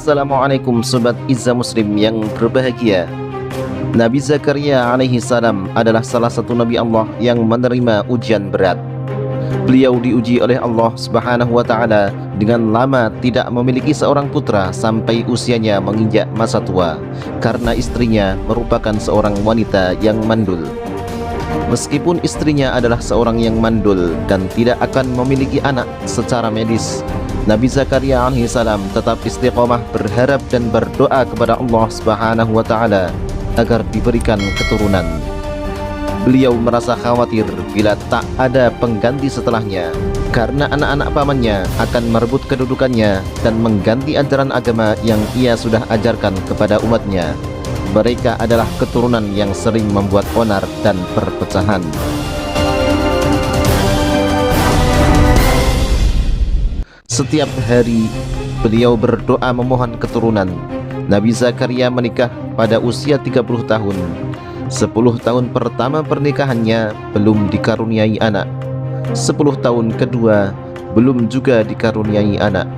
Assalamualaikum Sobat Izza Muslim yang berbahagia. Nabi Zakaria alaihi salam adalah salah satu Nabi Allah yang menerima ujian berat. Beliau diuji oleh Allah Subhanahu wa Ta'ala dengan lama tidak memiliki seorang putra sampai usianya menginjak masa tua, karena istrinya merupakan seorang wanita yang mandul. Meskipun istrinya adalah seorang yang mandul dan tidak akan memiliki anak secara medis, Nabi Zakaria alaihissalam tetap istiqomah berharap dan berdoa kepada Allah Subhanahu wa Ta'ala agar diberikan keturunan. Beliau merasa khawatir bila tak ada pengganti setelahnya, karena anak-anak pamannya akan merebut kedudukannya dan mengganti ajaran agama yang ia sudah ajarkan kepada umatnya. Mereka adalah keturunan yang sering membuat onar dan perpecahan. Setiap hari beliau berdoa memohon keturunan. Nabi Zakaria menikah pada usia 30 tahun. 10 tahun pertama pernikahannya belum dikaruniai anak. 10 tahun kedua belum juga dikaruniai anak.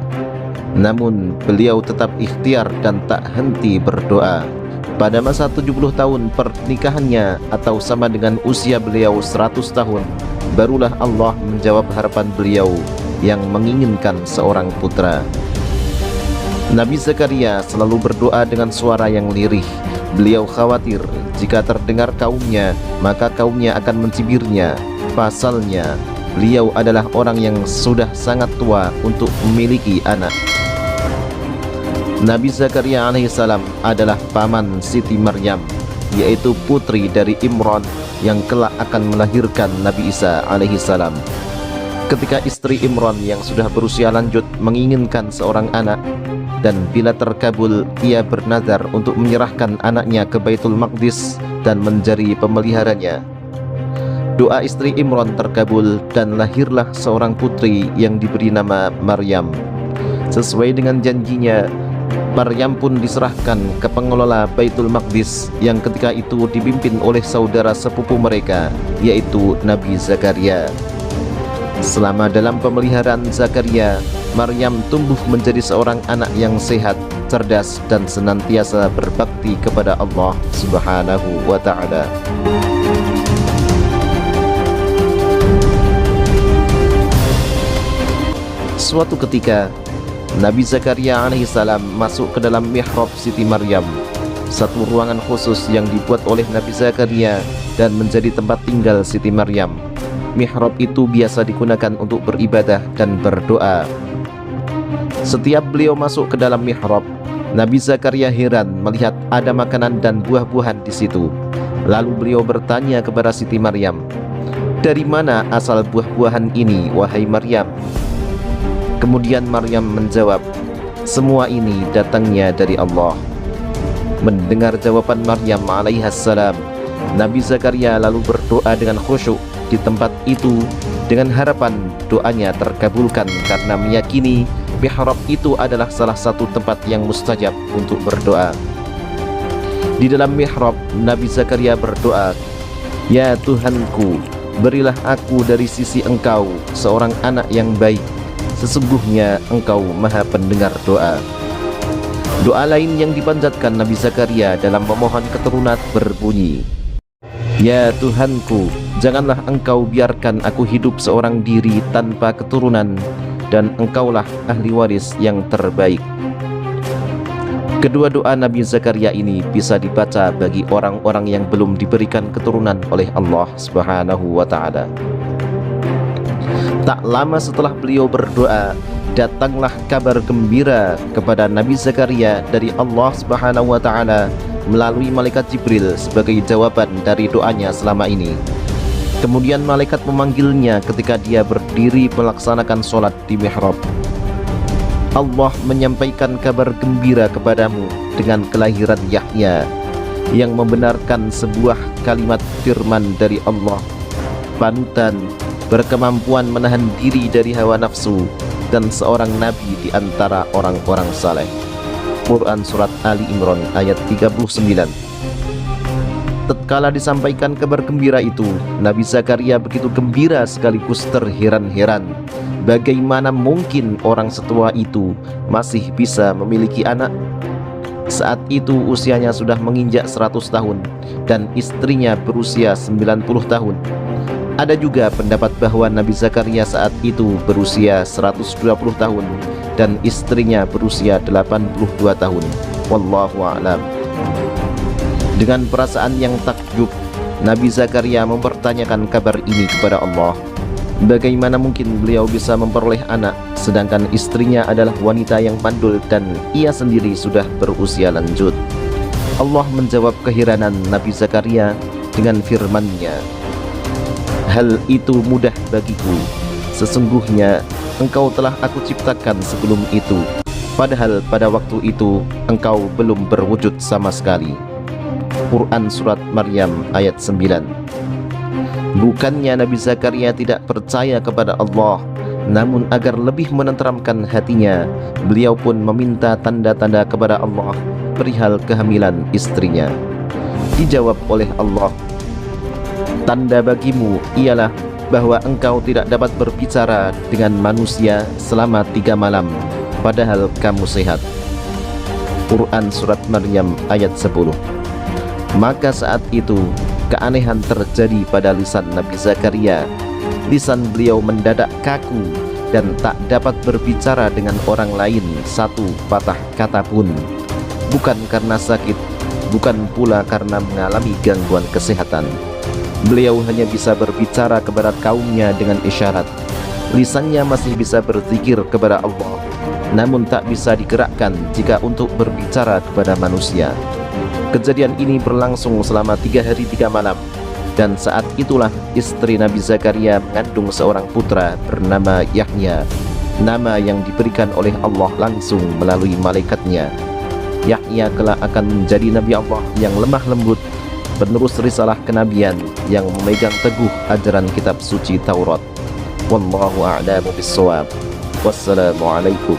Namun beliau tetap ikhtiar dan tak henti berdoa. Pada masa 70 tahun pernikahannya atau sama dengan usia beliau 100 tahun, barulah Allah menjawab harapan beliau yang menginginkan seorang putra. Nabi Zakaria selalu berdoa dengan suara yang lirih. Beliau khawatir jika terdengar kaumnya, maka kaumnya akan mencibirnya. Pasalnya, beliau adalah orang yang sudah sangat tua untuk memiliki anak. Nabi Zakaria alaihissalam adalah paman Siti Maryam, yaitu putri dari Imran yang kelak akan melahirkan Nabi Isa alaihissalam. Ketika istri Imran yang sudah berusia lanjut menginginkan seorang anak, dan bila terkabul ia bernazar untuk menyerahkan anaknya ke Baitul Maqdis dan menjadi pemeliharanya. Doa istri Imran terkabul dan lahirlah seorang putri yang diberi nama Maryam. Sesuai dengan janjinya, Maryam pun diserahkan ke pengelola Baitul Maqdis yang ketika itu dipimpin oleh saudara sepupu mereka, yaitu Nabi Zakaria. Selama dalam pemeliharaan Zakaria, Maryam tumbuh menjadi seorang anak yang sehat, cerdas, dan senantiasa berbakti kepada Allah Subhanahu wa Ta'ala. Suatu ketika, Nabi Zakaria alaihissalam masuk ke dalam mihrab Siti Maryam, satu ruangan khusus yang dibuat oleh Nabi Zakaria dan menjadi tempat tinggal Siti Maryam. Mihrab itu biasa digunakan untuk beribadah dan berdoa. Setiap beliau masuk ke dalam mihrab, Nabi Zakaria heran melihat ada makanan dan buah-buahan di situ. Lalu beliau bertanya kepada Siti Maryam, "Dari mana asal buah-buahan ini, wahai Maryam?" Kemudian Maryam menjawab, "Semua ini datangnya dari Allah." Mendengar jawaban Maryam alaihissalam, Nabi Zakaria lalu berdoa dengan khusyuk di tempat itu dengan harapan doanya terkabulkan, karena meyakini mihrab itu adalah salah satu tempat yang mustajab untuk berdoa. Di dalam mihrab, Nabi Zakaria berdoa, "Ya Tuhanku, berilah aku dari sisi Engkau seorang anak yang baik. Sesungguhnya Engkau Maha Pendengar doa." Doa lain yang dipanjatkan Nabi Zakaria dalam memohon keturunan berbunyi, "Ya Tuhanku, janganlah Engkau biarkan aku hidup seorang diri tanpa keturunan, dan Engkaulah ahli waris yang terbaik." Kedua doa Nabi Zakaria ini bisa dibaca bagi orang-orang yang belum diberikan keturunan oleh Allah Subhanahu wa Ta'ala. Tak lama setelah beliau berdoa, datanglah kabar gembira kepada Nabi Zakaria dari Allah Subhanahu wa Ta'ala melalui malaikat Jibril sebagai jawaban dari doanya selama ini. Kemudian malaikat memanggilnya ketika dia berdiri melaksanakan sholat di mihrab. Allah menyampaikan kabar gembira kepadamu dengan kelahiran Yahya, yang membenarkan sebuah kalimat firman dari Allah, panutan, berkemampuan menahan diri dari hawa nafsu, dan seorang nabi di antara orang-orang saleh. Quran Surat Ali Imran ayat 39. Tatkala disampaikan kabar gembira itu, Nabi Zakaria begitu gembira sekaligus terheran-heran. Bagaimana mungkin orang setua itu masih bisa memiliki anak? Saat itu usianya sudah menginjak 100 tahun dan istrinya berusia 90 tahun. Ada juga pendapat bahwa Nabi Zakaria saat itu berusia 120 tahun dan istrinya berusia 82 tahun. Wallahu a'lam. Dengan perasaan yang takjub, Nabi Zakaria mempertanyakan kabar ini kepada Allah. Bagaimana mungkin beliau bisa memperoleh anak sedangkan istrinya adalah wanita yang mandul dan ia sendiri sudah berusia lanjut? Allah menjawab keheranan Nabi Zakaria dengan firman-Nya, "Hal itu mudah bagiku. Sesungguhnya engkau telah aku ciptakan sebelum itu, padahal pada waktu itu engkau belum berwujud sama sekali." Quran Surat Maryam ayat 9. Bukannya Nabi Zakaria tidak percaya kepada Allah, namun agar lebih menenteramkan hatinya, beliau pun meminta tanda-tanda kepada Allah perihal kehamilan istrinya. Dijawab oleh Allah, "Tanda bagimu ialah bahwa engkau tidak dapat berbicara dengan manusia selama 3 malam, padahal kamu sehat." Quran Surat Maryam ayat 10. Maka saat itu keanehan terjadi pada lisan Nabi Zakaria. Lisan beliau mendadak kaku dan tak dapat berbicara dengan orang lain satu patah kata pun. Bukan karena sakit, bukan pula karena mengalami gangguan kesehatan. Beliau hanya bisa berbicara kepada kaumnya dengan isyarat. Lisannya masih bisa berzikir kepada Allah, namun tak bisa digerakkan jika untuk berbicara kepada manusia. Kejadian ini berlangsung selama 3 hari 3 malam, dan saat itulah istri Nabi Zakaria mengandung seorang putra bernama Yahya, nama yang diberikan oleh Allah langsung melalui malaikatnya. Yahya kelak akan menjadi Nabi Allah yang lemah lembut, penerus risalah kenabian yang memegang teguh ajaran kitab suci Taurat. Wallahu a'lamu bissawab. Wassalamualaikum